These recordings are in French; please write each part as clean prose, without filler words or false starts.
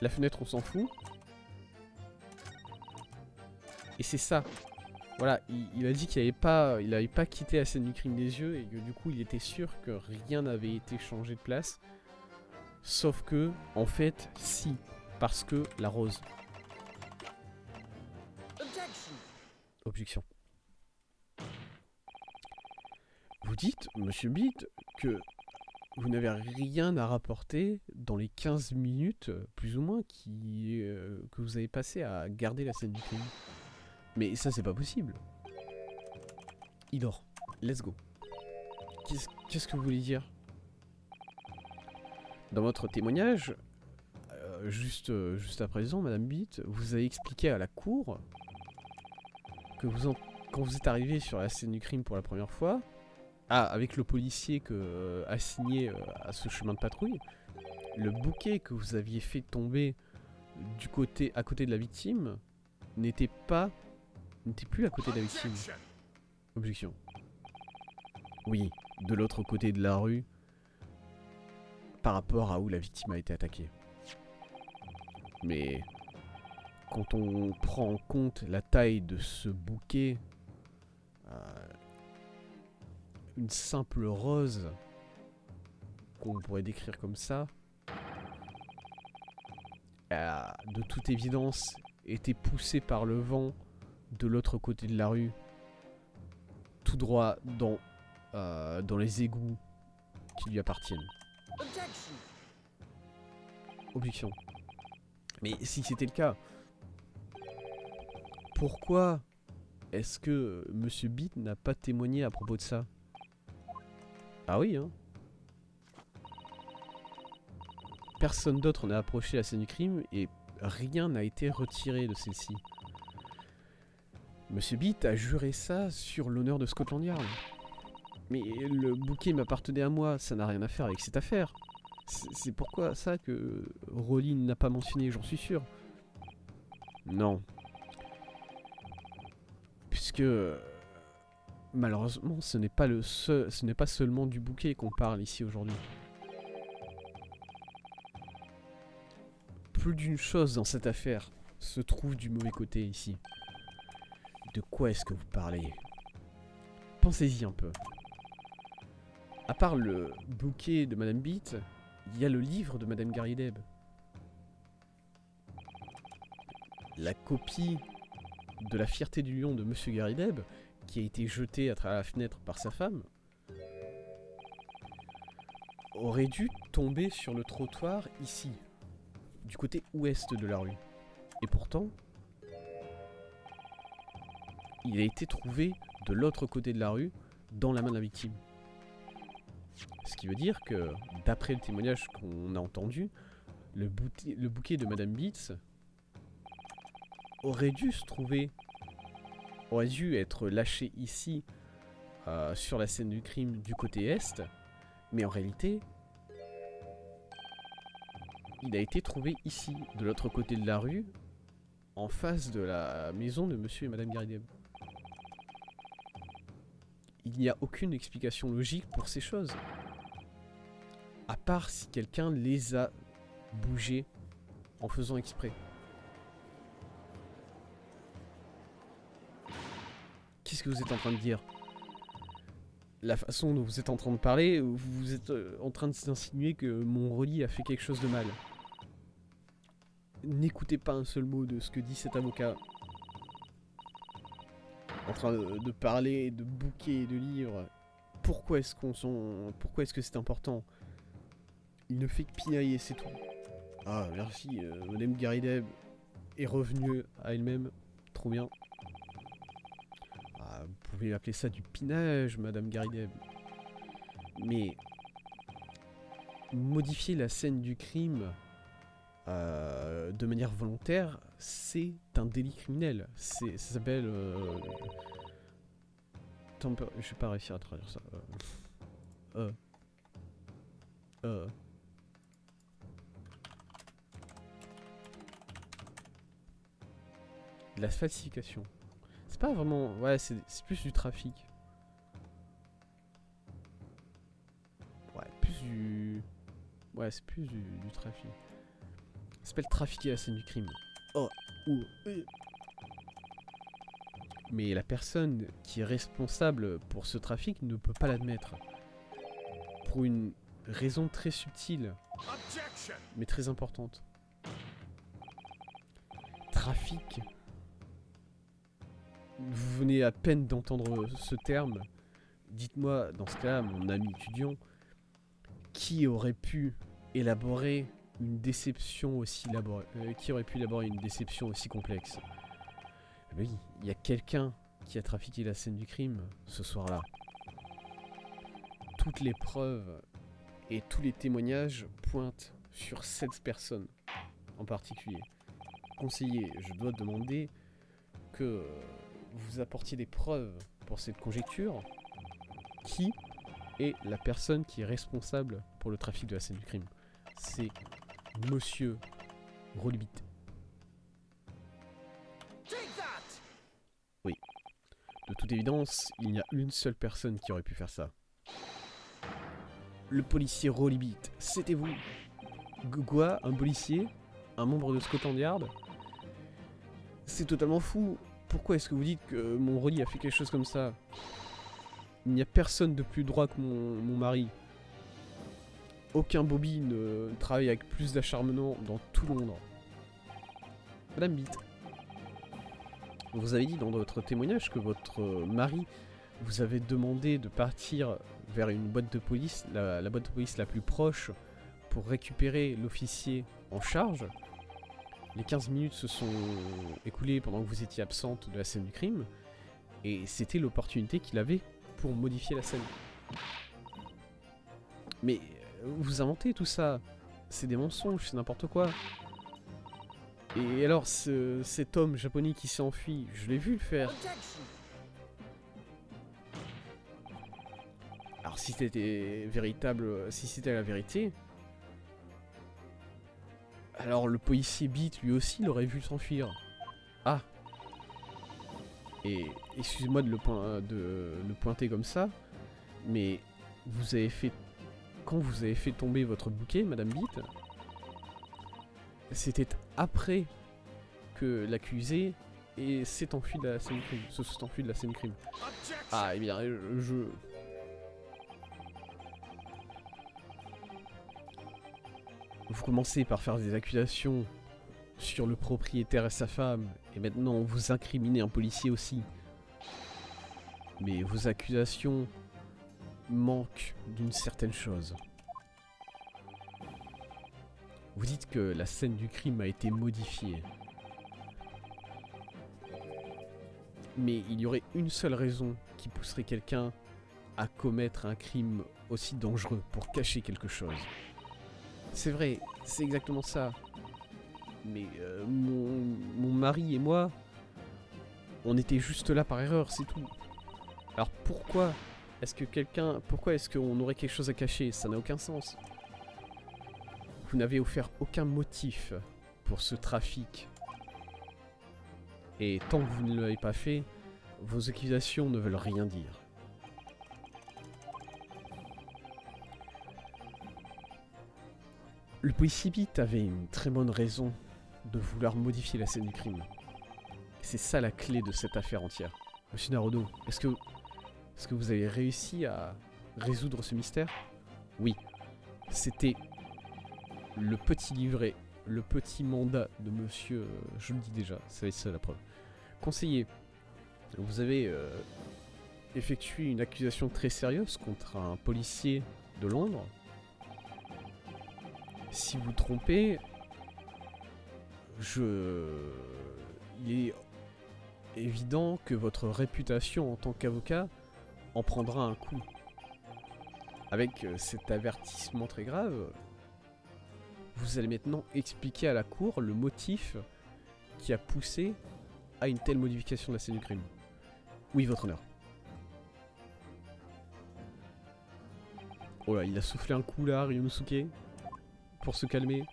La fenêtre, on s'en fout. Et c'est ça. Voilà, il a dit qu'il avait pas quitté la scène du crime des yeux et que du coup, il était sûr que rien n'avait été changé de place. Sauf que, en fait, si. Parce que la rose. Objection. Vous dites, monsieur Beat, que vous n'avez rien à rapporter dans les 15 minutes, plus ou moins, que vous avez passé à garder la scène du crime. Mais ça, c'est pas possible. Idor, let's go. Qu'est-ce que vous voulez dire? Dans votre témoignage, juste à présent, Madame Beat, vous avez expliqué à la cour que quand vous êtes arrivé sur la scène du crime pour la première fois, avec le policier assigné à ce chemin de patrouille, le bouquet que vous aviez fait tomber à côté de la victime n'était plus à côté de la victime. Objection. Oui, de l'autre côté de la rue, par rapport à où la victime a été attaquée. Mais quand on prend en compte la taille de ce bouquet, une simple rose qu'on pourrait décrire comme ça, de toute évidence, était poussée par le vent de l'autre côté de la rue, tout droit dans les égouts qui lui appartiennent. Objection. Mais si c'était le cas, pourquoi est-ce que Monsieur Beat n'a pas témoigné à propos de ça? Ah oui, hein. Personne d'autre n'a approché la scène du crime et rien n'a été retiré de celle-ci. Monsieur Beat a juré ça sur l'honneur de Scotland Yard. Mais le bouquet m'appartenait à moi, ça n'a rien à faire avec cette affaire. C'est pourquoi ça que Rolly n'a pas mentionné, j'en suis sûr. Non. Puisque malheureusement, ce n'est pas seulement du bouquet qu'on parle ici aujourd'hui. Plus d'une chose dans cette affaire se trouve du mauvais côté ici. De quoi est-ce que vous parlez? Pensez-y un peu. À part le bouquet de Madame Beat, il y a le livre de Madame Garideb. La copie de La fierté du lion de Monsieur Garideb, qui a été jetée à travers la fenêtre par sa femme, aurait dû tomber sur le trottoir ici, du côté ouest de la rue. Et pourtant, il a été trouvé de l'autre côté de la rue, dans la main de la victime. Ce qui veut dire que, d'après le témoignage qu'on a entendu, le bouquet de Madame Beats aurait dû être lâché ici, sur la scène du crime du côté est, mais en réalité, il a été trouvé ici, de l'autre côté de la rue, en face de la maison de Monsieur et Madame Garideb. Il n'y a aucune explication logique pour ces choses. À part si quelqu'un les a bougés en faisant exprès. Qu'est-ce que vous êtes en train de dire? La façon dont vous êtes en train de parler, vous êtes en train de s'insinuer que mon Rolly a fait quelque chose de mal. N'écoutez pas un seul mot de ce que dit cet avocat. En train de parler de bouquets et de livres. Pourquoi est-ce que c'est important? Il ne fait que pinailler, c'est tout. Ah, merci, Madame Garideb est revenue à elle-même. Trop bien. Ah, vous pouvez appeler ça du pinage, Madame Garideb. Mais modifier la scène du crime de manière volontaire, c'est un délit criminel. Ça s'appelle... Attends, je vais pas réussir à traduire ça. La falsification. C'est pas vraiment... Ouais, c'est plus du trafic. Ouais, plus du... Ouais, c'est plus du trafic. Ça s'appelle trafiquer la scène du crime. Oh, ou... Mais la personne qui est responsable pour ce trafic ne peut pas l'admettre. Pour une raison très subtile, mais très importante. Trafic. Vous venez à peine d'entendre ce terme. Dites-moi, dans ce cas, mon ami étudiant, qui aurait pu élaborer une déception aussi complexe? Oui, il y a quelqu'un qui a trafiqué la scène du crime ce soir-là. Toutes les preuves et tous les témoignages pointent sur cette personne en particulier. Conseiller, je dois demander que vous apportiez des preuves pour cette conjecture. Qui est la personne qui est responsable pour le trafic de la scène du crime? C'est Monsieur Rolibit. Oui. De toute évidence, il n'y a une seule personne qui aurait pu faire ça. Le policier Rolibit, c'était vous. Quoi? Un policier? Un membre de Scotland Yard? C'est totalement fou. Pourquoi est-ce que vous dites que mon Rolly a fait quelque chose comme ça? Il n'y a personne de plus droit que mon mari. Aucun Bobby ne travaille avec plus d'acharnement dans tout Londres. Madame Beat, vous avez dit dans votre témoignage que votre mari vous avait demandé de partir vers une boîte de police, la boîte de police la plus proche, pour récupérer l'officier en charge. Les 15 minutes se sont écoulées pendant que vous étiez absente de la scène du crime, et c'était l'opportunité qu'il avait pour modifier la scène. Mais vous inventez tout ça, c'est des mensonges, c'est n'importe quoi. Et alors cet homme japonais qui s'est enfui, je l'ai vu le faire. Alors si c'était véritable, si c'était la vérité, alors le policier Beat lui aussi l'aurait vu s'enfuir. Ah. Et excusez-moi de le pointer comme ça, mais vous avez fait... Quand vous avez fait tomber votre bouquet, Madame Beat, c'était après que l'accusé s'est enfui de la scène du crime. Se sont enfuis de la scène du crime. Ah, eh bien, Vous commencez par faire des accusations sur le propriétaire et sa femme, et maintenant vous incriminez un policier aussi. Mais vos accusations manquent d'une certaine chose. Vous dites que la scène du crime a été modifiée. Mais il y aurait une seule raison qui pousserait quelqu'un à commettre un crime aussi dangereux pour cacher quelque chose. C'est vrai, c'est exactement ça. Mais mon mari et moi, on était juste là par erreur, c'est tout. Alors pourquoi est-ce qu'on aurait quelque chose à cacher? Ça n'a aucun sens. Vous n'avez offert aucun motif pour ce trafic. Et tant que vous ne l'avez pas fait, vos accusations ne veulent rien dire. Le policier Beat avait une très bonne raison de vouloir modifier la scène du crime. C'est ça la clé de cette affaire entière. Monsieur Narodo, est-ce que vous avez réussi à résoudre ce mystère? Oui. C'était le petit livret, le petit mandat de monsieur... je le dis déjà, c'est ça la preuve. Conseiller, vous avez effectué une accusation très sérieuse contre un policier de Londres. Si vous trompez, il est évident que votre réputation en tant qu'avocat en prendra un coup. Avec cet avertissement très grave, vous allez maintenant expliquer à la cour le motif qui a poussé à une telle modification de la scène du crime. Oui, votre honneur. Oh là, il a soufflé un coup là, Ryunosuke, pour se calmer.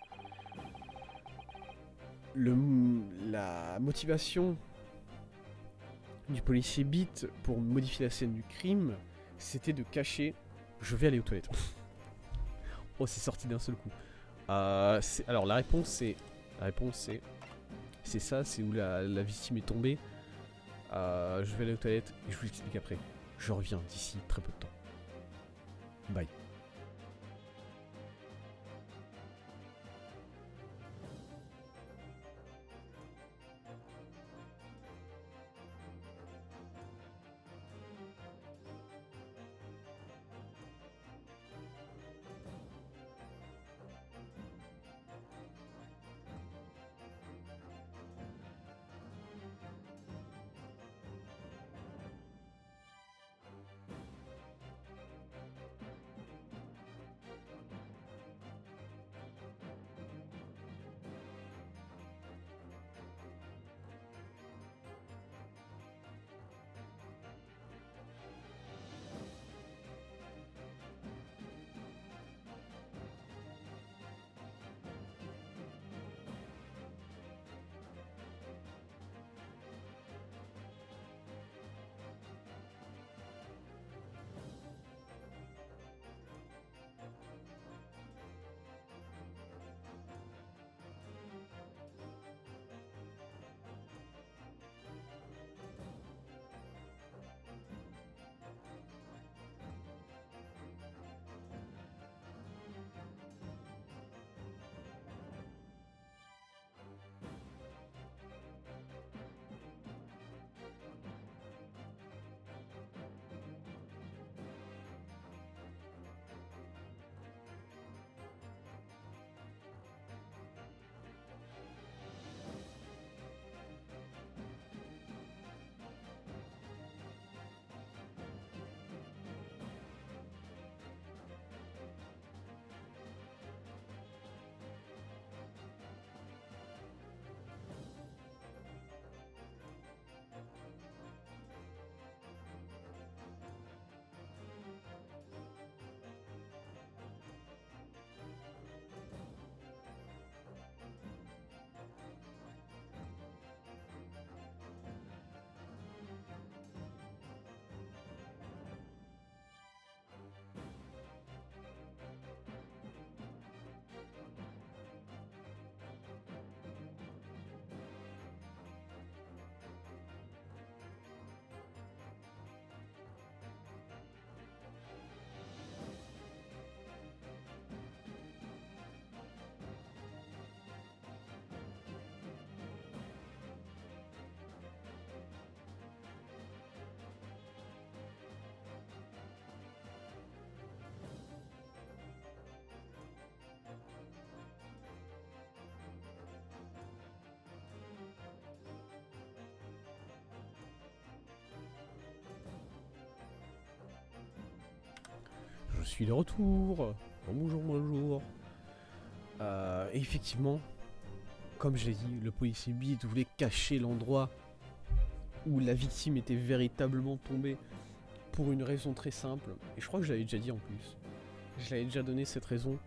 La motivation du policier Beat pour modifier la scène du crime, c'était de cacher... Je vais aller aux toilettes. Oh, c'est sorti d'un seul coup. Alors, la réponse c'est La réponse c'est... C'est ça, c'est où la victime est tombée. Je vais aller aux toilettes et je vous explique après. Je reviens d'ici très peu de temps. Bye. Je suis de retour. Bonjour, bonjour. Effectivement, comme je l'ai dit, le policier Beat voulait cacher l'endroit où la victime était véritablement tombée pour une raison très simple. Et je crois que je l'avais déjà dit en plus. Je l'avais déjà donné cette raison.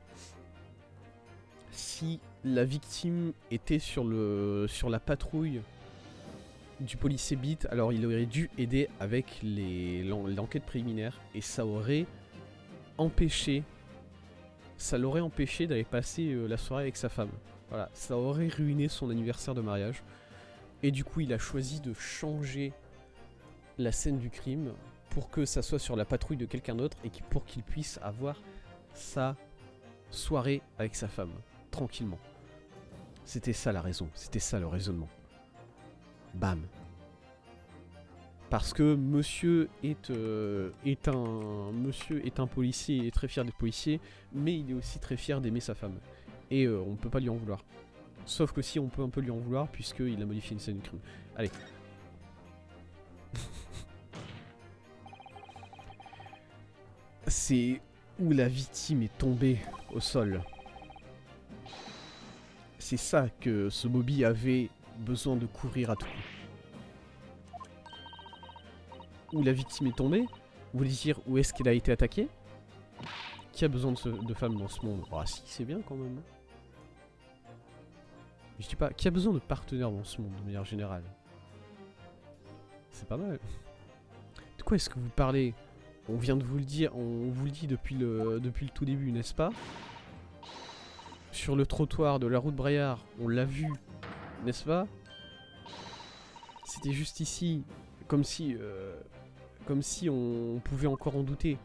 Si la victime était sur la patrouille du policier Beat, alors il aurait dû aider avec l'enquête préliminaire et ça l'aurait empêché d'aller passer la soirée avec sa femme. Voilà, ça aurait ruiné son anniversaire de mariage. Et du coup, il a choisi de changer la scène du crime pour que ça soit sur la patrouille de quelqu'un d'autre et pour qu'il puisse avoir sa soirée avec sa femme, tranquillement. C'était ça la raison, c'était ça le raisonnement. Bam. Parce que monsieur est un policier, il est très fier d'être policier, mais il est aussi très fier d'aimer sa femme. Et on ne peut pas lui en vouloir. Sauf que si on peut un peu lui en vouloir, puisqu'il a modifié une scène du crime. Allez. C'est où la victime est tombée au sol. C'est ça que ce Bobby avait besoin de couvrir à tout coup. Où la victime est tombée? Vous voulez dire où est-ce qu'elle a été attaquée? Qui a besoin de femmes dans ce monde? Ah si, c'est bien quand même. Je dis pas, qui a besoin de partenaires dans ce monde de manière générale? C'est pas mal. De quoi est-ce que vous parlez? On vient de vous le dire, on vous le dit depuis le tout début, n'est-ce pas? sur le trottoir de la route Braillard, on l'a vu, n'est-ce pas? C'était juste ici, comme si on pouvait encore en douter.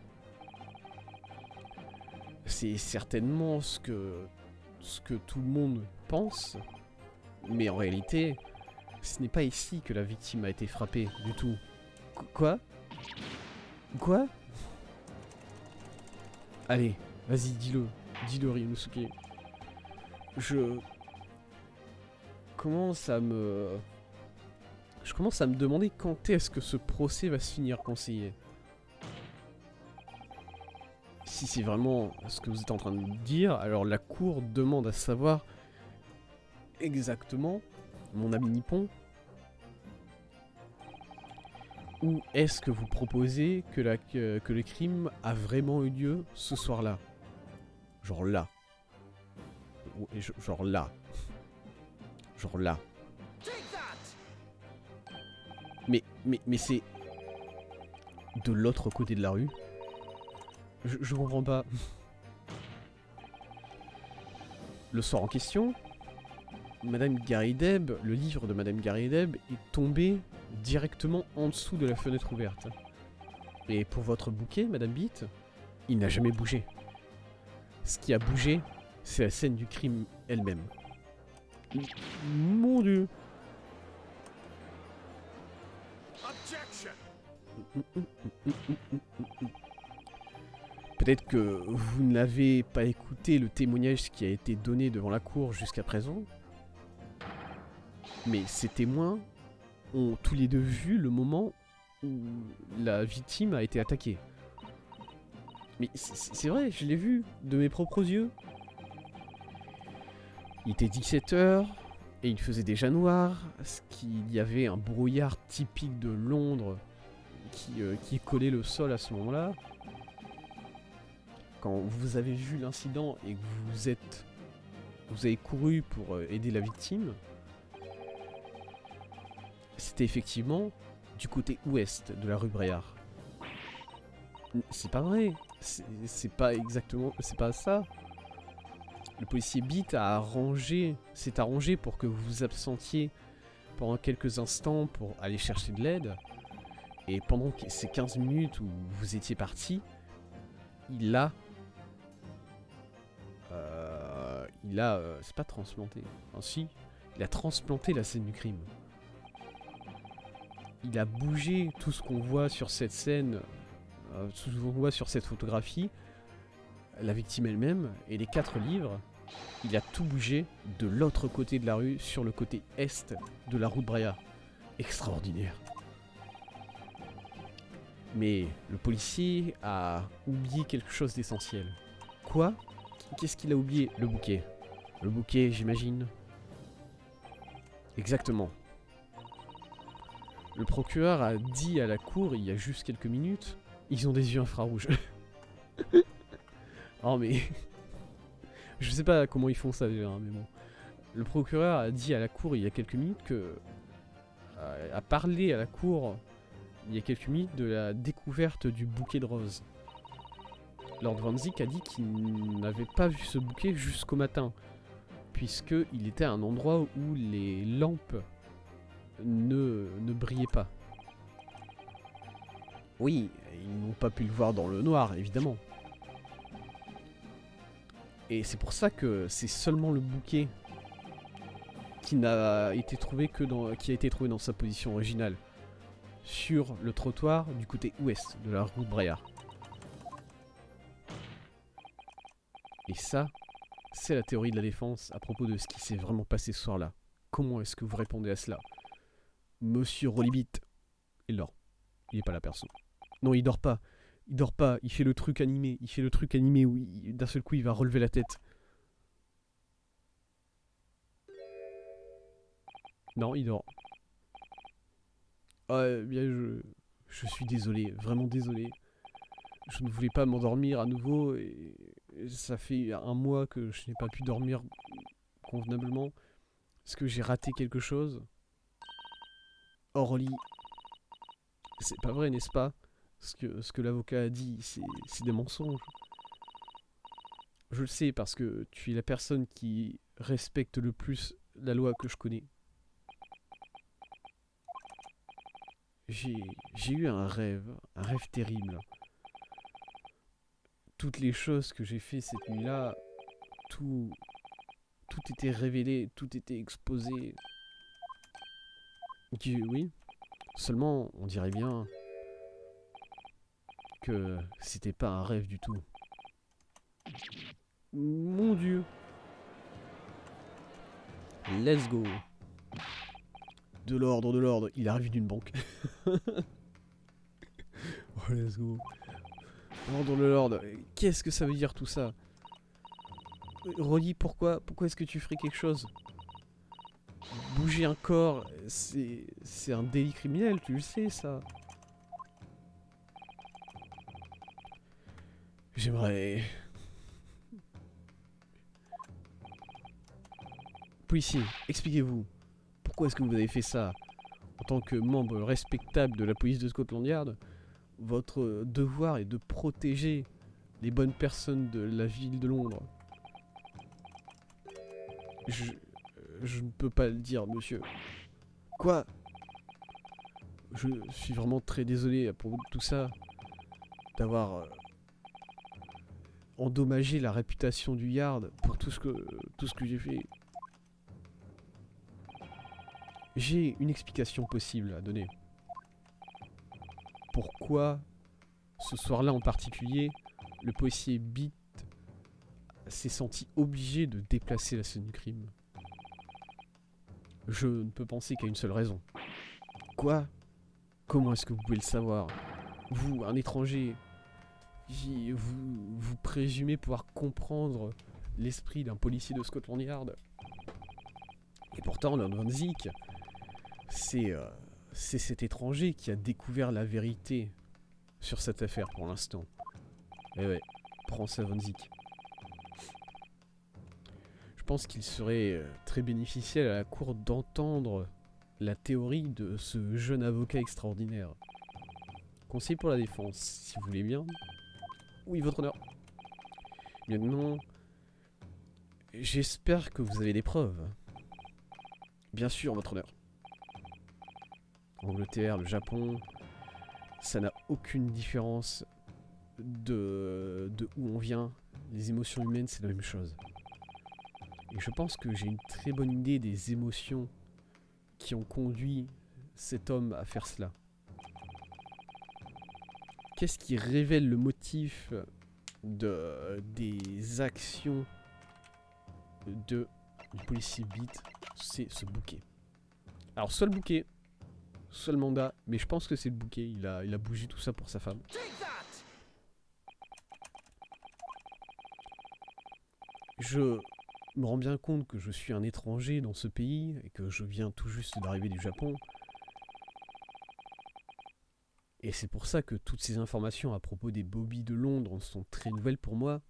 C'est certainement ce que tout le monde pense, mais en réalité, ce n'est pas ici que la victime a été frappée du tout. Quoi? Quoi? Allez, vas-y, dis-le. Dis-le, Ryunosuke. Je commence à me demander quand est-ce que ce procès va se finir, conseiller. Si c'est vraiment ce que vous êtes en train de dire, alors la cour demande à savoir exactement, mon ami Nippon, où est-ce que vous proposez que le crime a vraiment eu lieu ce soir-là? Genre là. Genre là. Genre là. Mais c'est de l'autre côté de la rue. Je comprends pas. Le soir en question, Madame Garrideb, le livre de Madame Garrideb est tombé directement en dessous de la fenêtre ouverte. Et pour votre bouquet, Madame Beat, il n'a jamais bougé. Ce qui a bougé, c'est la scène du crime elle-même. Mon Dieu. Peut-être que vous n'avez pas écouté le témoignage qui a été donné devant la cour jusqu'à présent. Mais ces témoins ont tous les deux vu le moment où la victime a été attaquée. Mais c'est vrai, je l'ai vu de mes propres yeux. Il était 17 h et il faisait déjà noir, qu'il y avait un brouillard typique de Londres qui collait le sol à ce moment-là. Quand vous avez vu l'incident et que vous avez couru pour aider la victime, c'était effectivement du côté ouest de la rue Braillard. C'est pas vrai, c'est pas exactement, c'est pas ça. Le policier Beat s'est arrangé pour que vous vous absentiez pendant quelques instants pour aller chercher de l'aide. Et pendant ces 15 minutes où vous étiez parti, il a c'est pas transplanté. Enfin, si, il a transplanté la scène du crime. Il a bougé tout ce qu'on voit sur cette scène, tout ce qu'on voit sur cette photographie, la victime elle-même et les 4 livres. Il a tout bougé de l'autre côté de la rue, sur le côté est de la route Braillard. Extraordinaire. Mais le policier a oublié quelque chose d'essentiel. Quoi? Qu'est-ce qu'il a oublié? Le bouquet. Le bouquet, j'imagine. Exactement. Le procureur a dit à la cour, il y a juste quelques minutes, ils ont des yeux infrarouges. Oh mais... Je sais pas comment ils font ça déjà, hein, mais bon. Le procureur a dit à la cour il y a quelques minutes que... a parlé à la cour il y a quelques minutes de la découverte du bouquet de roses. Lord Van Zyck a dit qu'il n'avait pas vu ce bouquet jusqu'au matin, puisqu'il était à un endroit où les lampes ne brillaient pas. Oui, ils n'ont pas pu le voir dans le noir, évidemment. Et c'est pour ça que c'est seulement le bouquet qui a été trouvé dans sa position originale, sur le trottoir du côté ouest de la route Braillard. Et ça, c'est la théorie de la défense à propos de ce qui s'est vraiment passé ce soir-là. Comment est-ce que vous répondez à cela? Monsieur Rolibit, il dort. Il n'est pas là, perso. Non, il dort pas. Il dort pas, il fait le truc animé. Il fait le truc animé où d'un seul coup il va relever la tête. Non, il dort. Bien, je suis désolé, vraiment désolé. Je ne voulais pas m'endormir à nouveau et ça fait un mois que je n'ai pas pu dormir convenablement. Est-ce que j'ai raté quelque chose? Orly, c'est pas vrai, n'est-ce pas? Ce que l'avocat a dit, c'est des mensonges. Je le sais parce que tu es la personne qui respecte le plus la loi que je connais. J'ai eu un rêve terrible. Toutes les choses que j'ai fait cette nuit-là, tout, tout était révélé, tout était exposé. Oui, seulement on dirait bien que c'était pas un rêve du tout. Mon Dieu. Let's go. De l'ordre, il arrive d'une banque. Oh, let's go. Ordre de l'ordre, qu'est-ce que ça veut dire tout ça? Rolly, pourquoi est-ce que tu ferais quelque chose? Bouger un corps, c'est un délit criminel, tu le sais ça. J'aimerais... Policier, expliquez-vous. Pourquoi est-ce que vous avez fait ça? En tant que membre respectable de la police de Scotland Yard, votre devoir est de protéger les bonnes personnes de la ville de Londres. Je ne peux pas le dire, monsieur. Quoi? Je suis vraiment très désolé à propos de tout ça. D'avoir endommagé la réputation du Yard pour tout ce que j'ai fait. J'ai une explication possible à donner. Pourquoi, ce soir-là en particulier, le policier Beat s'est senti obligé de déplacer la scène du crime? Je ne peux penser qu'à une seule raison. Quoi? Comment est-ce que vous pouvez le savoir? Vous, un étranger, vous présumez pouvoir comprendre l'esprit d'un policier de Scotland Yard. Et pourtant, Lord Van Zik, c'est cet étranger qui a découvert la vérité sur cette affaire pour l'instant. Eh ouais, prends ça Van Zik. Je pense qu'il serait très bénéficiel à la cour d'entendre la théorie de ce jeune avocat extraordinaire. Conseiller pour la défense, si vous voulez bien. Oui, votre honneur. Maintenant, j'espère que vous avez des preuves. Bien sûr, votre honneur. Angleterre, le Japon, ça n'a aucune différence de où on vient. Les émotions humaines, c'est la même chose. Et je pense que j'ai une très bonne idée des émotions qui ont conduit cet homme à faire cela. Qu'est-ce qui révèle le motif des actions du policier Beat? C'est ce bouquet. Alors soit le bouquet, soit le mandat, mais je pense que c'est le bouquet. Il a bougé tout ça pour sa femme. Je me rends bien compte que je suis un étranger dans ce pays et que je viens tout juste d'arriver du Japon. Et c'est pour ça que toutes ces informations à propos des Bobby de Londres sont très nouvelles pour moi.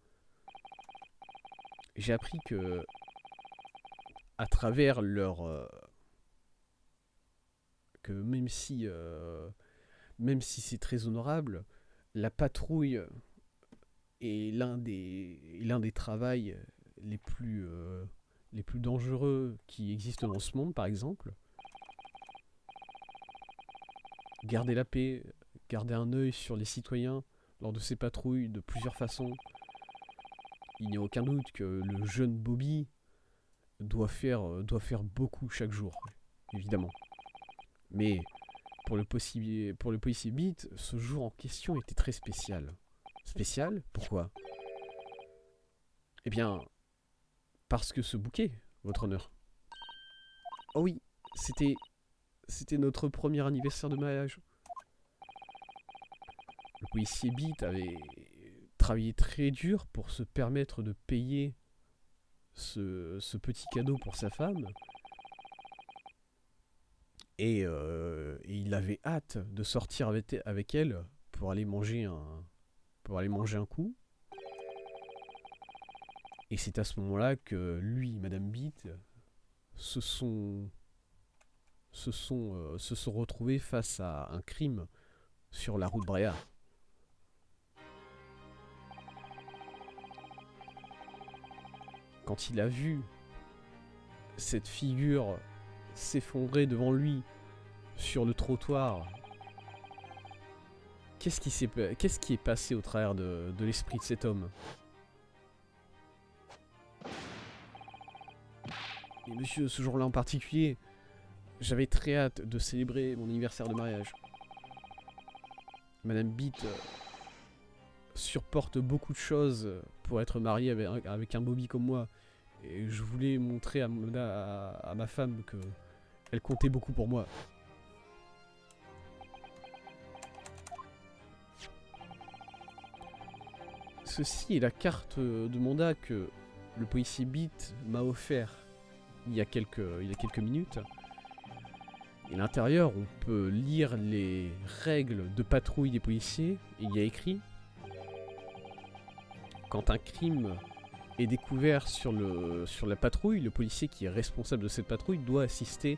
J'ai appris que, à travers leur... que même si c'est très honorable, la patrouille est l'un des travails les plus dangereux qui existent dans ce monde, par exemple. Garder la paix, garder un œil sur les citoyens lors de ces patrouilles de plusieurs façons. Il n'y a aucun doute que le jeune Bobby doit faire beaucoup chaque jour, évidemment. Mais pour le policier Beat, ce jour en question était très spécial. Spécial? Pourquoi? Eh bien, parce que ce bouquet, votre honneur. Oh oui, c'était notre premier anniversaire de mariage. Le policier Beat avait travaillé très dur pour se permettre de payer ce petit cadeau pour sa femme. Et il avait hâte de sortir avec elle pour aller manger un coup. Et c'est à ce moment-là que lui et Madame Beat se sont retrouvés face à un crime sur la route Bréa. quand il a vu cette figure s'effondrer devant lui sur le trottoir, qu'est-ce qui est passé au travers de l'esprit de cet homme? Et monsieur, ce jour-là en particulier, j'avais très hâte de célébrer mon anniversaire de mariage. Madame Beat supporte beaucoup de choses pour être mariée avec un Bobby comme moi. Et je voulais montrer à ma femme que elle comptait beaucoup pour moi. Ceci est la carte de mandat que le policier Beat m'a offert il y a quelques minutes. Et à l'intérieur, on peut lire les règles de patrouille des policiers. Et il y a écrit: quand un crime est découvert sur la patrouille, le policier qui est responsable de cette patrouille doit assister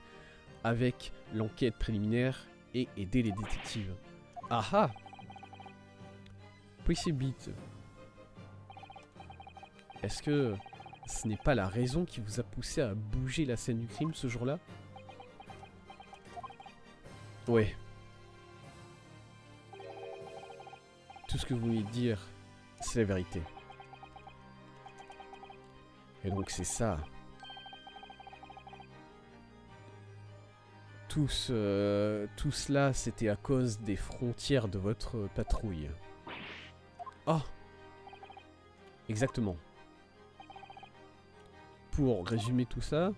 avec l'enquête préliminaire et aider les détectives. Ah ah! Policier Beat, est-ce que ce n'est pas la raison qui vous a poussé à bouger la scène du crime ce jour-là? Ouais. Tout ce que vous voulez dire, c'est la vérité. Et donc c'est ça. Tout cela, c'était à cause des frontières de votre patrouille. Oh! Exactement. Pour résumer tout ça,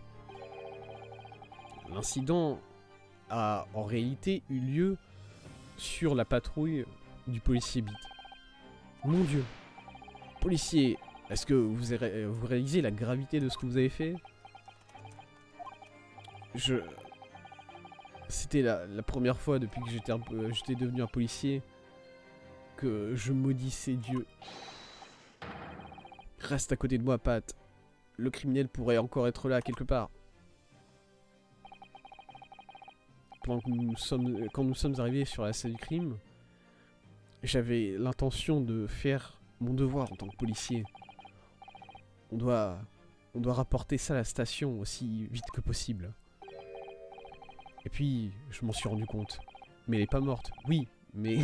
l'incident a en réalité eu lieu sur la patrouille du policier Beat. Mon Dieu! Policier, est-ce que vous réalisez la gravité de ce que vous avez fait? C'était la première fois depuis que j'étais devenu un policier que je maudissais Dieu. Reste à côté de moi, Pat. Le criminel pourrait encore être là, quelque part. Quand nous sommes arrivés sur la scène du crime, j'avais l'intention de faire mon devoir en tant que policier. On doit rapporter ça à la station aussi vite que possible. Et puis, je m'en suis rendu compte. Mais elle est pas morte. Oui, mais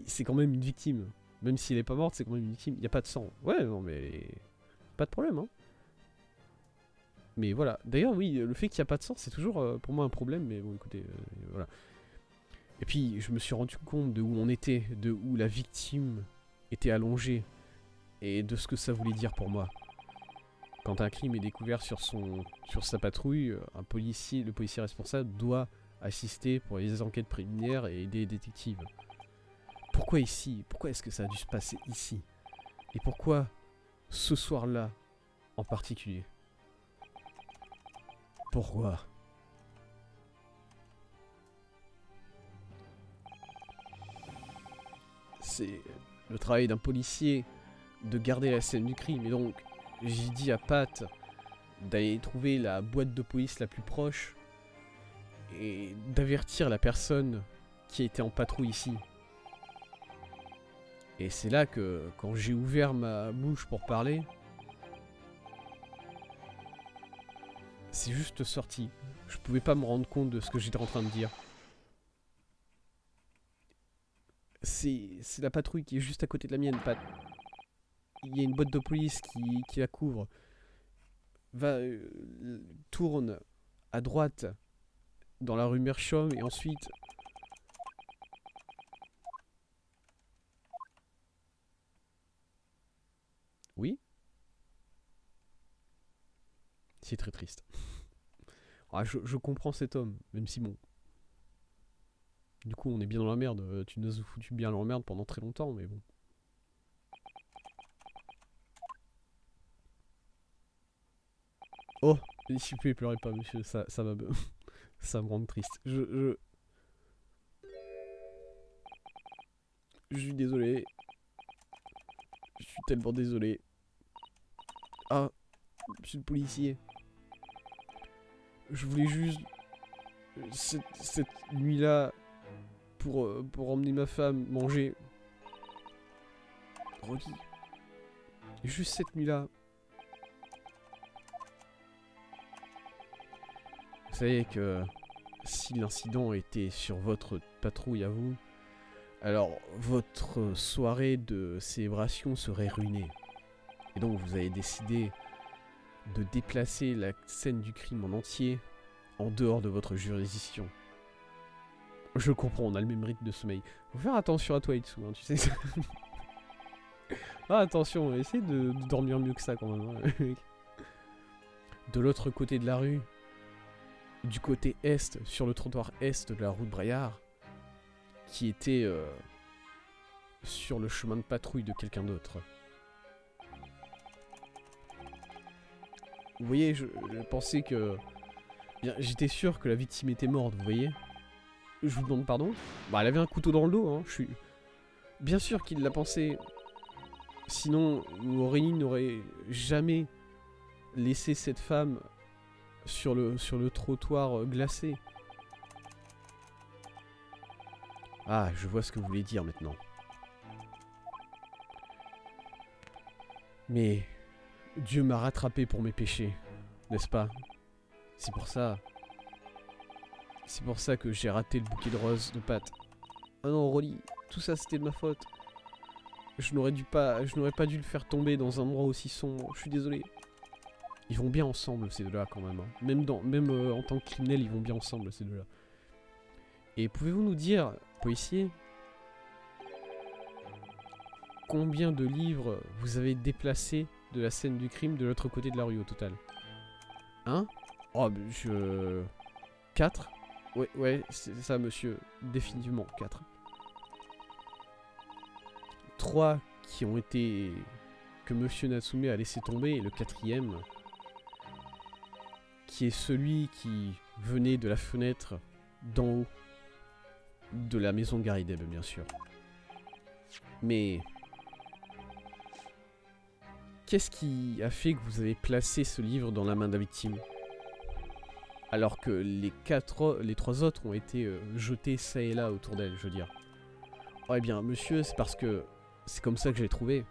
c'est quand même une victime. Même si elle est pas morte, c'est quand même une victime. Il n'y a pas de sang. Ouais, non, mais pas de problème, hein. Mais voilà. D'ailleurs, oui, le fait qu'il n'y a pas de sang, c'est toujours pour moi un problème. Mais bon, écoutez, voilà. Et puis, je me suis rendu compte de où on était, de où la victime était allongée, et de ce que ça voulait dire pour moi. Quand un crime est découvert sur sa patrouille, le policier responsable doit assister pour les enquêtes préliminaires et aider les détectives. Pourquoi ici? Pourquoi est-ce que ça a dû se passer ici? Et pourquoi ce soir-là en particulier? Pourquoi? C'est le travail d'un policier de garder la scène du crime. Et donc, j'ai dit à Pat d'aller trouver la boîte de police la plus proche et d'avertir la personne qui était en patrouille ici. Et c'est là que, quand j'ai ouvert ma bouche pour parler, c'est juste sorti. Je pouvais pas me rendre compte de ce que j'étais en train de dire. C'est la patrouille qui est juste à côté de la mienne, Pat. Il y a une boîte de police qui la couvre. Tourne à droite dans la rue Merchaume et ensuite... Oui? C'est très triste. Ah, je comprends cet homme, même si bon... Du coup, on est bien dans la merde. Tu nous as foutu bien dans la merde pendant très longtemps, mais bon. Oh, s'il vous plaît, pleurez pas, monsieur. Ça ça me rend triste. Je suis désolé. Je suis tellement désolé. Ah, monsieur le policier. Je voulais juste... Cette nuit-là... Pour emmener ma femme manger. Rocky. Juste cette nuit-là. Vous savez que si l'incident était sur votre patrouille à vous, alors votre soirée de célébration serait ruinée. Et donc vous avez décidé de déplacer la scène du crime en entier en dehors de votre juridiction. Je comprends, on a le même rythme de sommeil. Faut faire attention à toi, Itsu, hein, tu sais. Ah, attention, essaye de dormir mieux que ça quand même. Hein. De l'autre côté de la rue, du côté est, sur le trottoir est de la route Braillard, qui était sur le chemin de patrouille de quelqu'un d'autre. Vous voyez, je pensais que... Bien, j'étais sûr que la victime était morte, vous voyez. Je vous demande pardon. Bah, elle avait un couteau dans le dos, hein. Je suis... Bien sûr qu'il l'a pensé. Sinon, Aurélie n'aurait jamais laissé cette femme sur le trottoir glacé. Ah, je vois ce que vous voulez dire maintenant. Mais Dieu m'a rattrapé pour mes péchés, n'est-ce pas? C'est pour ça. C'est pour ça que j'ai raté le bouquet de roses de pâte. Ah non, Rolly, tout ça c'était de ma faute. Je n'aurais pas dû le faire tomber dans un endroit aussi sombre. Je suis désolé. Ils vont bien ensemble ces deux-là quand même. Hein. Même en tant que criminels, ils vont bien ensemble ces deux-là. Et pouvez-vous nous dire, policier, combien de livres vous avez déplacés de la scène du crime de l'autre côté de la rue au total? Hein? Oh, 4? Ouais, c'est ça, monsieur. Définitivement, 4. 3 qui ont été... que monsieur Natsume a laissé tomber, et le 4e, qui est celui qui venait de la fenêtre d'en haut de la maison de Garrideb, bien sûr. Mais... qu'est-ce qui a fait que vous avez placé ce livre dans la main de la victime? Alors que les 3 autres ont été jetés ça et là autour d'elle, je veux dire. Oh, eh bien, monsieur, c'est parce que c'est comme ça que je l'ai trouvé.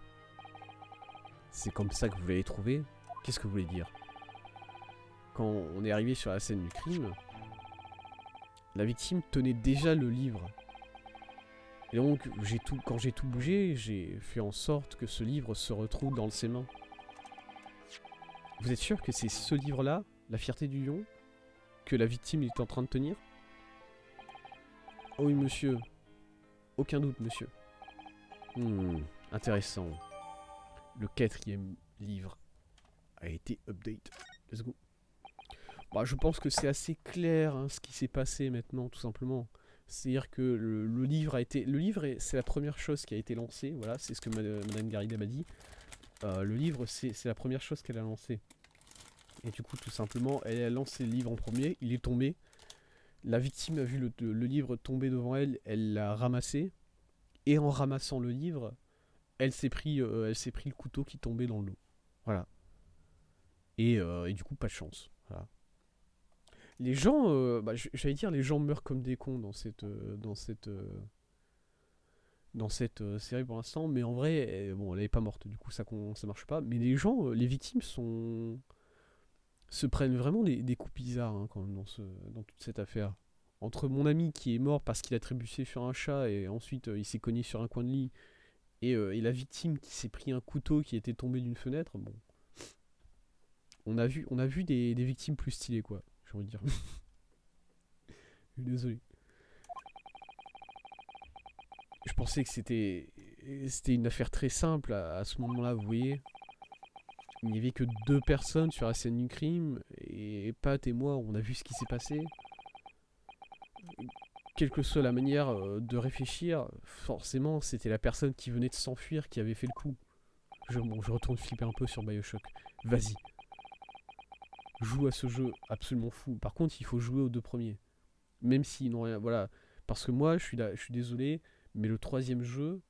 C'est comme ça que vous l'avez trouvé? Qu'est-ce que vous voulez dire? Quand on est arrivé sur la scène du crime, la victime tenait déjà le livre. Et donc, quand j'ai tout bougé, j'ai fait en sorte que ce livre se retrouve dans ses mains. Vous êtes sûr que c'est ce livre-là, La Fierté du Lion, que la victime est en train de tenir? Oh oui, monsieur. Aucun doute, monsieur. Intéressant. Le 4e livre a été update. Let's go. Bah, je pense que c'est assez clair hein, ce qui s'est passé maintenant, tout simplement. C'est-à-dire que le livre a été... Le livre, c'est la première chose qui a été lancée. Voilà, c'est ce que Madame Garida m'a dit. Le livre, c'est la première chose qu'elle a lancée. Et du coup, tout simplement, elle a lancé le livre en premier. Il est tombé. La victime a vu le livre tomber devant elle. Elle l'a ramassé. Et en ramassant le livre, elle s'est pris le couteau qui tombait dans l'eau. Voilà. Et du coup, pas de chance. Voilà. Les gens, j'allais dire, les gens meurent comme des cons dans cette série pour l'instant, mais en vrai, bon, elle est pas morte, du coup ça marche pas. Mais les gens, les victimes se prennent vraiment des coups bizarres hein, quand même dans toute cette affaire. Entre mon ami qui est mort parce qu'il a trébuché sur un chat et ensuite il s'est cogné sur un coin de lit, et la victime qui s'est pris un couteau qui était tombé d'une fenêtre, bon, on a vu des victimes plus stylées quoi. J'ai envie de dire. Je suis désolé. Je pensais que c'était une affaire très simple à ce moment-là, vous voyez. Il n'y avait que 2 personnes sur la scène du crime, et Pat et moi, on a vu ce qui s'est passé. Quelle que soit la manière de réfléchir, forcément, c'était la personne qui venait de s'enfuir qui avait fait le coup. Je retourne flipper un peu sur BioShock. Vas-y. Joue à ce jeu absolument fou. Par contre, il faut jouer aux 2 premiers. Même s'ils n'ont rien... Voilà. Parce que moi, je suis désolé, mais le 3e jeu,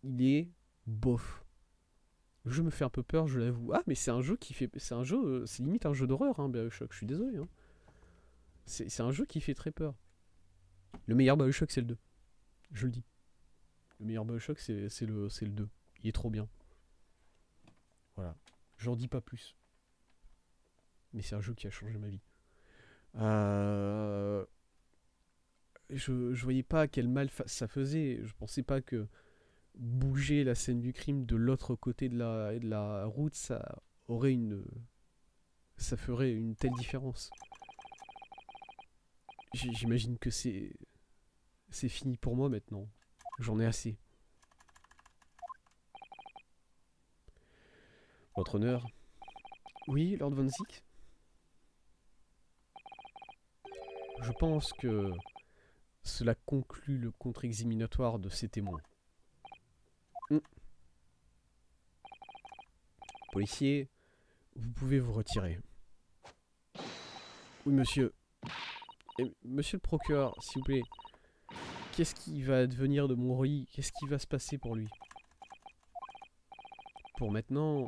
il est bof. Le jeu me fait un peu peur, je l'avoue. Ah, mais c'est un jeu qui fait... c'est limite un jeu d'horreur, hein, BioShock. Je suis désolé, hein. C'est un jeu qui fait très peur. Le meilleur BioShock, c'est le 2. Je le dis. Le meilleur BioShock, c'est le 2. Il est trop bien. Voilà. J'en dis pas plus. Mais c'est un jeu qui a changé ma vie. Euh, je voyais pas quel mal ça faisait. Je pensais pas que bouger la scène du crime de l'autre côté de la route, aurait une, ça ferait une telle différence. J'imagine que c'est fini pour moi maintenant. J'en ai assez. Votre honneur. Oui, Lord Von Ziek. Je pense que cela conclut le contre-examinatoire de ces témoins. Policier, vous pouvez vous retirer. Oui, monsieur. Et, monsieur le procureur, s'il vous plaît. Qu'est-ce qui va advenir de Monroy? Qu'est-ce qui va se passer pour lui? Pour maintenant,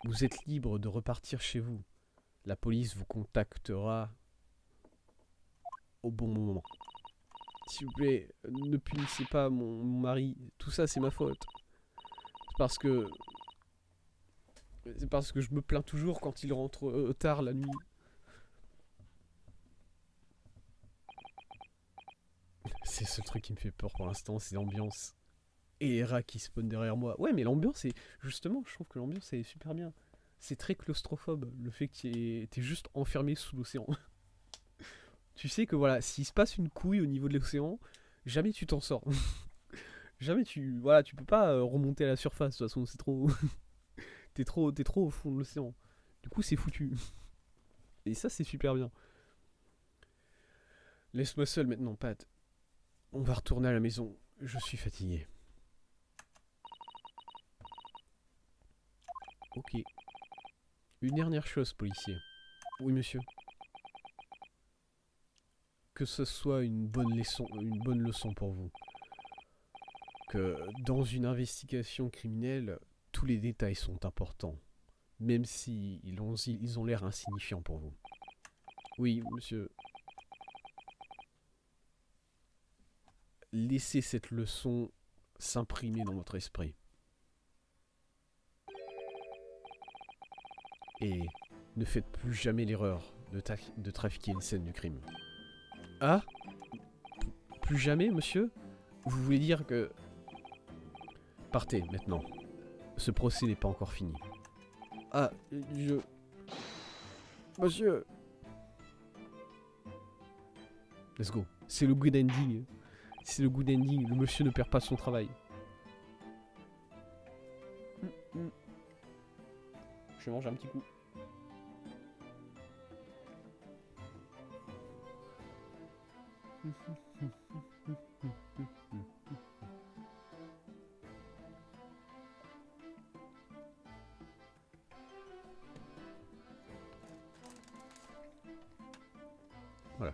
vous êtes libre de repartir chez vous. La police vous contactera au bon moment. S'il vous plaît, ne punissez pas mon mari. Tout ça, c'est ma faute. C'est parce que je me plains toujours quand il rentre tard la nuit. C'est ce truc qui me fait peur pour l'instant, c'est l'ambiance. Et les rats qui spawnent derrière moi. Ouais, mais l'ambiance est... Justement, je trouve que l'ambiance est super bien. C'est très claustrophobe, le fait que t'es juste enfermé sous l'océan. Tu sais que voilà, s'il se passe une couille au niveau de l'océan, jamais tu t'en sors. Jamais tu... Voilà, tu peux pas remonter à la surface, de toute façon, c'est trop... t'es trop au fond de l'océan. Du coup, c'est foutu. Et ça, c'est super bien. Laisse-moi seul maintenant, Pat. On va retourner à la maison. Je suis fatigué. Ok. Une dernière chose, policier. Oui, monsieur. Que ce soit une bonne leçon pour vous. Que dans une investigation criminelle, tous les détails sont importants. Même si ils ont l'air insignifiants pour vous. Oui, monsieur. Laissez cette leçon s'imprimer dans votre esprit. Et ne faites plus jamais l'erreur de trafiquer une scène du crime. Ah? Plus jamais, monsieur? Vous voulez dire que... Partez, maintenant. Ce procès n'est pas encore fini. Ah, Monsieur... Let's go. C'est le good ending. C'est le good ending. Le monsieur ne perd pas son travail. Je vais manger un petit coup. Voilà.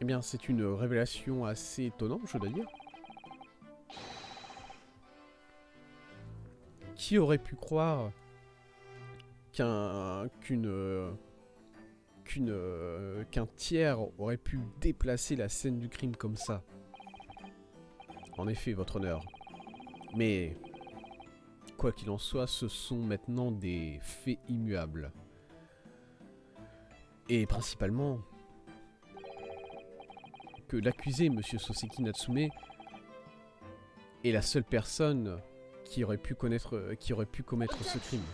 Eh bien, c'est une révélation assez étonnante, je dois dire. Qui aurait pu croire qu'un tiers aurait pu déplacer la scène du crime comme ça? En effet, votre honneur. Mais, quoi qu'il en soit, ce sont maintenant des faits immuables. Et principalement, que l'accusé, Monsieur Soseki Natsume, est la seule personne qui aurait pu commettre ce crime.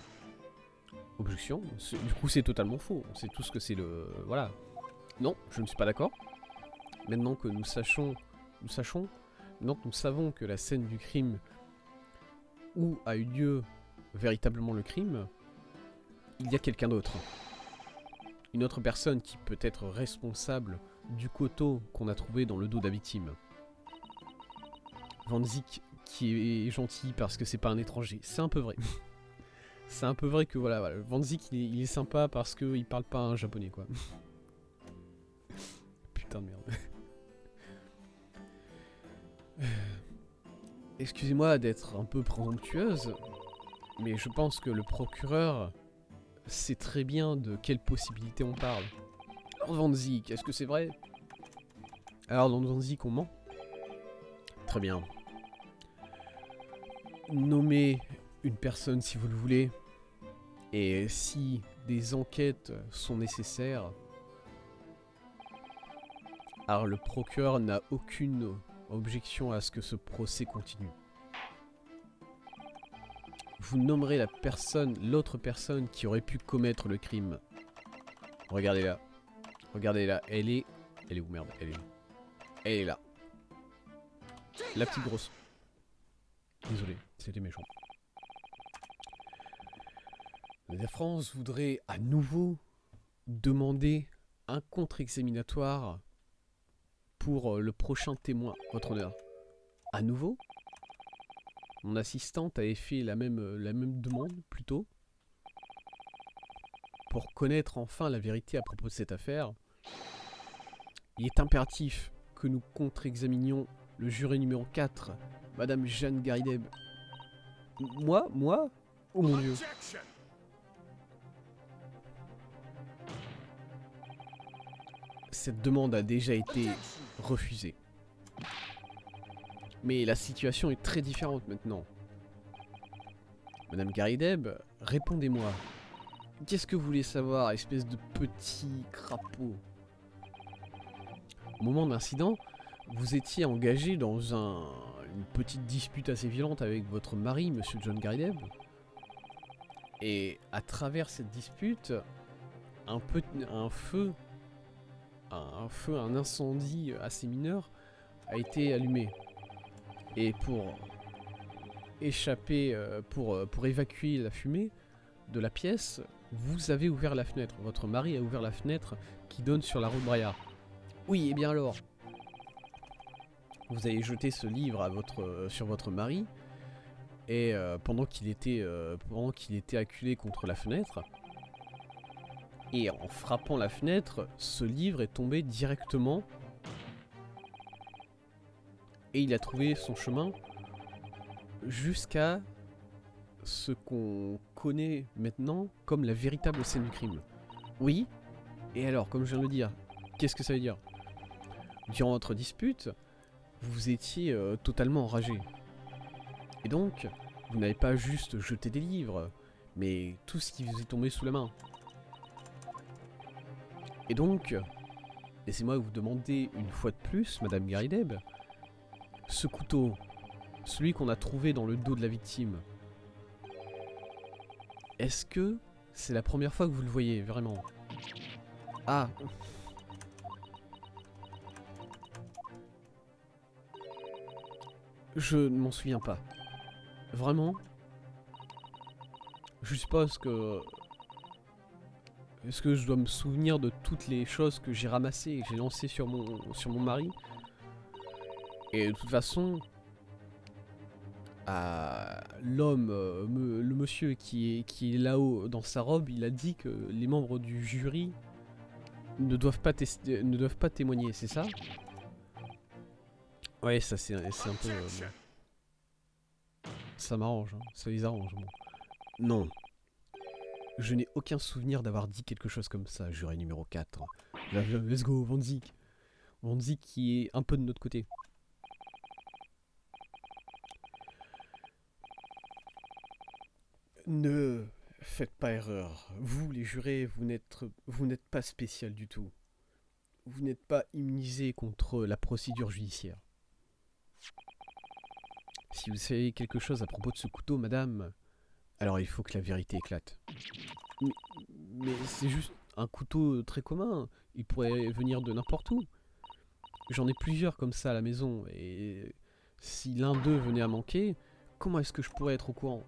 Objection. Du coup, c'est totalement faux. On sait tous que c'est le... Voilà. Non, je ne suis pas d'accord. Maintenant que nous savons que la scène du crime où a eu lieu véritablement le crime, il y a quelqu'un d'autre. Une autre personne qui peut être responsable du couteau qu'on a trouvé dans le dos de la victime. Van Ziek qui est gentil parce que c'est pas un étranger. C'est un peu vrai. C'est un peu vrai que voilà Van Ziek il est sympa parce qu'il parle pas un japonais quoi. Putain de merde. Excusez-moi d'être un peu présomptueuse, mais je pense que le procureur sait très bien de quelle possibilité on parle. Alors Van Ziek, est-ce que c'est vrai? Alors dans Van Ziek on ment? Très bien. Nommez une personne si vous le voulez, et si des enquêtes sont nécessaires, Alors le procureur n'a aucune objection à ce que ce procès continue. Vous nommerez l'autre personne qui aurait pu commettre le crime. Regardez-la. Regardez-la. Elle est où, merde? Elle est où? Elle est là. La petite grosse. Désolé, c'était méchant. La France voudrait à nouveau demander un contre-examinatoire pour le prochain témoin, votre honneur. À nouveau? Mon assistante avait fait la même demande, plus tôt. Pour connaître enfin la vérité à propos de cette affaire, il est impératif que nous contre-examinions le juré numéro 4, Madame Jeanne Garideb. Moi? Oh mon Dieu. Cette demande a déjà été refusée. Mais la situation est très différente maintenant. Madame Garideb, répondez-moi. Qu'est-ce que vous voulez savoir, espèce de petit crapaud? Au moment de l'incident, vous étiez engagé dans une petite dispute assez violente avec votre mari, Monsieur John Garideb. Et à travers cette dispute, un incendie assez mineur a été allumé. Et pour échapper, pour évacuer la fumée de la pièce, vous avez ouvert la fenêtre. Votre mari a ouvert la fenêtre qui donne sur la rue Braillard. Oui, et bien alors, vous avez jeté ce livre sur votre mari, et pendant qu'il était acculé contre la fenêtre, et en frappant la fenêtre, ce livre est tombé directement, et il a trouvé son chemin jusqu'à ce qu'on connaît maintenant comme la véritable scène du crime. Oui, et alors, comme je viens de le dire, qu'est-ce que ça veut dire? Durant votre dispute, vous étiez totalement enragé. Et donc, vous n'avez pas juste jeté des livres, mais tout ce qui vous est tombé sous la main. Et donc, laissez-moi vous demander une fois de plus, Madame Garideb, ce couteau, celui qu'on a trouvé dans le dos de la victime, est-ce que c'est la première fois que vous le voyez, vraiment? Ah. Je ne m'en souviens pas. Vraiment? Je suppose que... Est-ce que je dois me souvenir de toutes les choses que j'ai ramassées et que j'ai lancées sur mon mari? Et de toute façon... l'homme, le monsieur qui est là-haut dans sa robe, il a dit que les membres du jury ne doivent pas témoigner, c'est ça? Ouais, ça c'est un peu... ça m'arrange, hein. Ça les arrange. Bon. Non. Je n'ai aucun souvenir d'avoir dit quelque chose comme ça, juré numéro 4. Là, let's go, Van Zik. Van Zik qui est un peu de notre côté. Ne faites pas erreur. Vous, les jurés, vous n'êtes pas spécial du tout. Vous n'êtes pas immunisé contre la procédure judiciaire. Si vous savez quelque chose à propos de ce couteau, madame, alors il faut que la vérité éclate. Mais c'est juste un couteau très commun. Il pourrait venir de n'importe où. J'en ai plusieurs comme ça à la maison. Et si l'un d'eux venait à manquer, comment est-ce que je pourrais être au courant?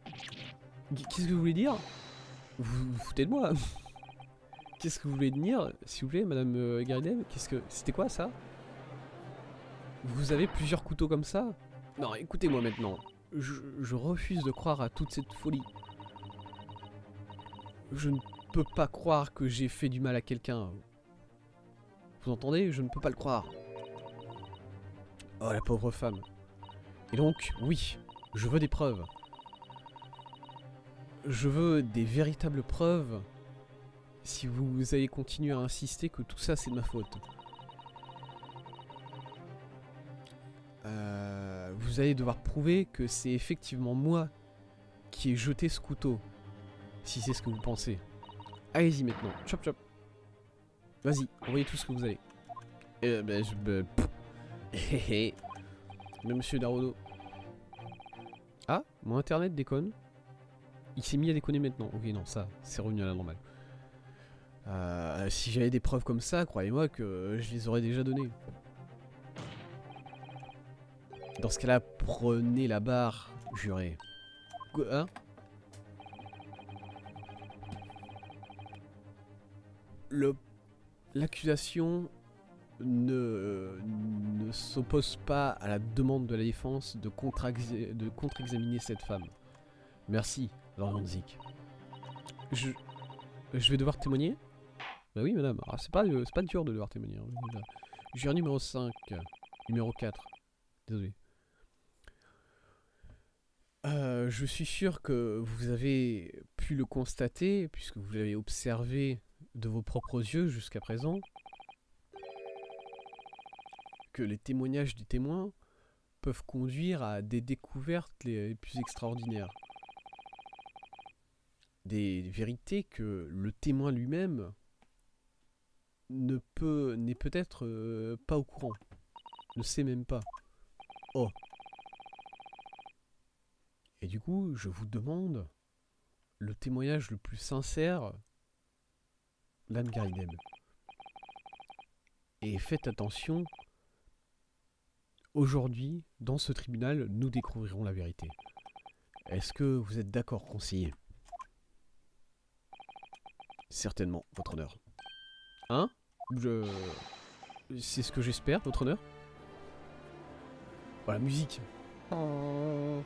Qu'est-ce que vous voulez dire? Vous vous foutez de moi? Qu'est-ce que vous voulez dire, s'il vous plaît, madame Garideb? C'était quoi ça? Vous avez plusieurs couteaux comme ça? Non, écoutez-moi maintenant. Je refuse de croire à toute cette folie. Je ne peux pas croire que j'ai fait du mal à quelqu'un. Vous entendez? Je ne peux pas le croire. Oh, la pauvre femme. Et donc, oui, je veux des preuves. Je veux des véritables preuves si vous allez continuer à insister que tout ça c'est de ma faute. Vous allez devoir prouver que c'est effectivement moi qui ai jeté ce couteau. Si c'est ce que vous pensez. Allez-y maintenant, chop chop. Vas-y, envoyez tout ce que vous avez. Mais monsieur Naruto. Ah, mon internet déconne. Il s'est mis à déconner maintenant. Ok, non, ça, c'est revenu à la normale. Si j'avais des preuves comme ça, croyez-moi que je les aurais déjà données. Dans ce cas-là, prenez la barre, juré. Hein? L'accusation ne s'oppose pas à la demande de la défense de contre-examiner cette femme. Merci, Lord Zik. Je vais devoir témoigner? Bah oui, madame. Ah, c'est pas dur de devoir témoigner. Hein. Juré numéro 5. Numéro 4. Désolé. Je suis sûr que vous avez pu le constater, puisque vous l'avez observé de vos propres yeux jusqu'à présent, que les témoignages des témoins peuvent conduire à des découvertes les plus extraordinaires. Des vérités que le témoin lui-même n'est peut-être pas au courant, ne sait même pas. Oh. Et du coup, je vous demande le témoignage le plus sincère d'Anne Garideb. Et faites attention, aujourd'hui, dans ce tribunal, nous découvrirons la vérité. Est-ce que vous êtes d'accord, conseiller? Certainement, votre honneur. Hein? C'est ce que j'espère, votre honneur. Voilà, musique. Oh.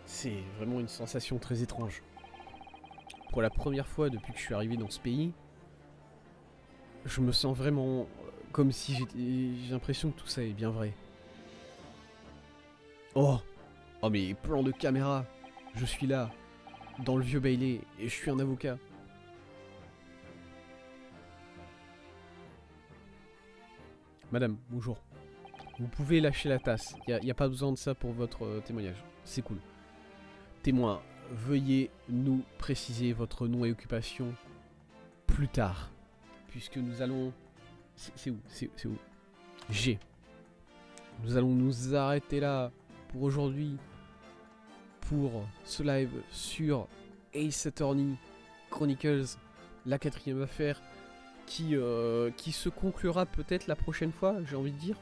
C'est vraiment une sensation très étrange. Pour la première fois depuis que je suis arrivé dans ce pays, je me sens vraiment comme si j'ai l'impression que tout ça est bien vrai. Oh! Oh mais plan de caméra! Je suis là, dans le vieux Bailey, et je suis un avocat. Madame, bonjour. Vous pouvez lâcher la tasse, il n'y a pas besoin de ça pour votre témoignage. C'est cool. Témoin, veuillez nous préciser votre nom et occupation plus tard. Puisque nous allons... C'est où? C'est où? G. Nous allons nous arrêter là pour aujourd'hui. Pour ce live sur Ace Attorney Chronicles, la 4e affaire, qui se conclura peut-être la prochaine fois, j'ai envie de dire.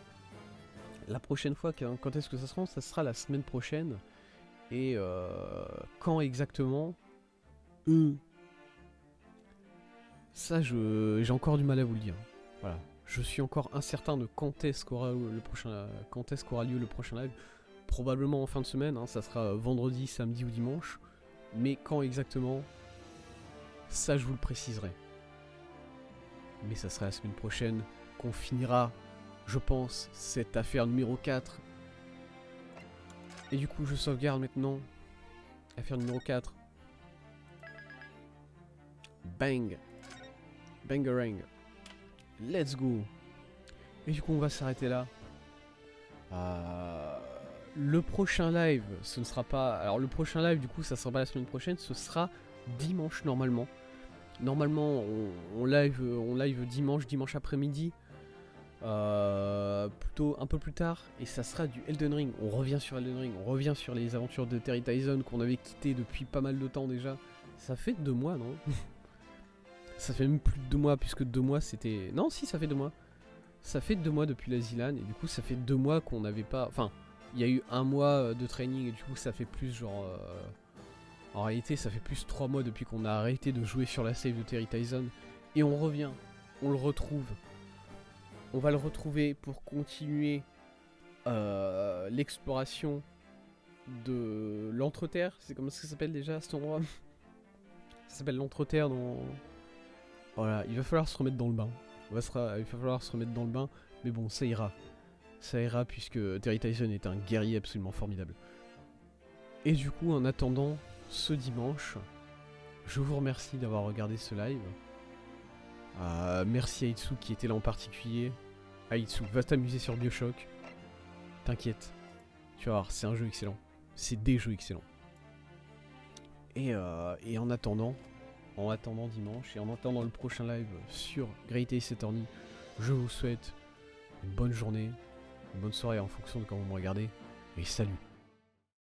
La prochaine fois, quand est-ce que ça sera? Ça sera la semaine prochaine. Et quand exactement? Ça, j'ai encore du mal à vous le dire. Voilà. Je suis encore incertain de quand est-ce qu'aura lieu le prochain live. Probablement en fin de semaine, hein, ça sera vendredi, samedi ou dimanche. Mais quand exactement? Ça, je vous le préciserai. Mais ça sera la semaine prochaine qu'on finira, je pense, cette affaire numéro 4. Et du coup, je sauvegarde maintenant. Affaire numéro 4. Bang. Bangarang. Let's go. Et du coup, on va s'arrêter là. Le prochain live, ce ne sera pas... Alors, le prochain live, du coup, ça sera pas la semaine prochaine. Ce sera dimanche, normalement. Normalement, on live dimanche après-midi. Plutôt un peu plus tard. Et ça sera du Elden Ring. On revient sur Elden Ring. On revient sur les aventures de Terry Tyson qu'on avait quitté depuis pas mal de temps déjà. Ça fait 2 mois, non? Ça fait même plus de 2 mois, puisque 2 mois c'était... Non, si, ça fait 2 mois. Ça fait 2 mois depuis la Zilan, et du coup ça fait 2 mois qu'on n'avait pas... Enfin, il y a eu 1 mois de training, et du coup ça fait plus genre... En réalité, ça fait plus 3 mois depuis qu'on a arrêté de jouer sur la save de Terry Tyson. Et on revient, on le retrouve. On va le retrouver pour continuer l'exploration de l'Entreterre. C'est comme ça que ça s'appelle déjà, cet endroit? Ça s'appelle l'Entreterre dans... Voilà, il va falloir se remettre dans le bain. Il va falloir se remettre dans le bain, mais bon, ça ira. Ça ira puisque Terry Tyson est un guerrier absolument formidable. Et du coup, en attendant ce dimanche, je vous remercie d'avoir regardé ce live. Merci à Itsu qui était là en particulier. Itsu, va t'amuser sur BioShock. T'inquiète. Tu vas voir, c'est un jeu excellent. C'est des jeux excellents. Et en attendant, en attendant dimanche et en attendant le prochain live sur Great Ace Attorney, je vous souhaite une bonne journée, une bonne soirée en fonction de quand vous me regardez, et salut.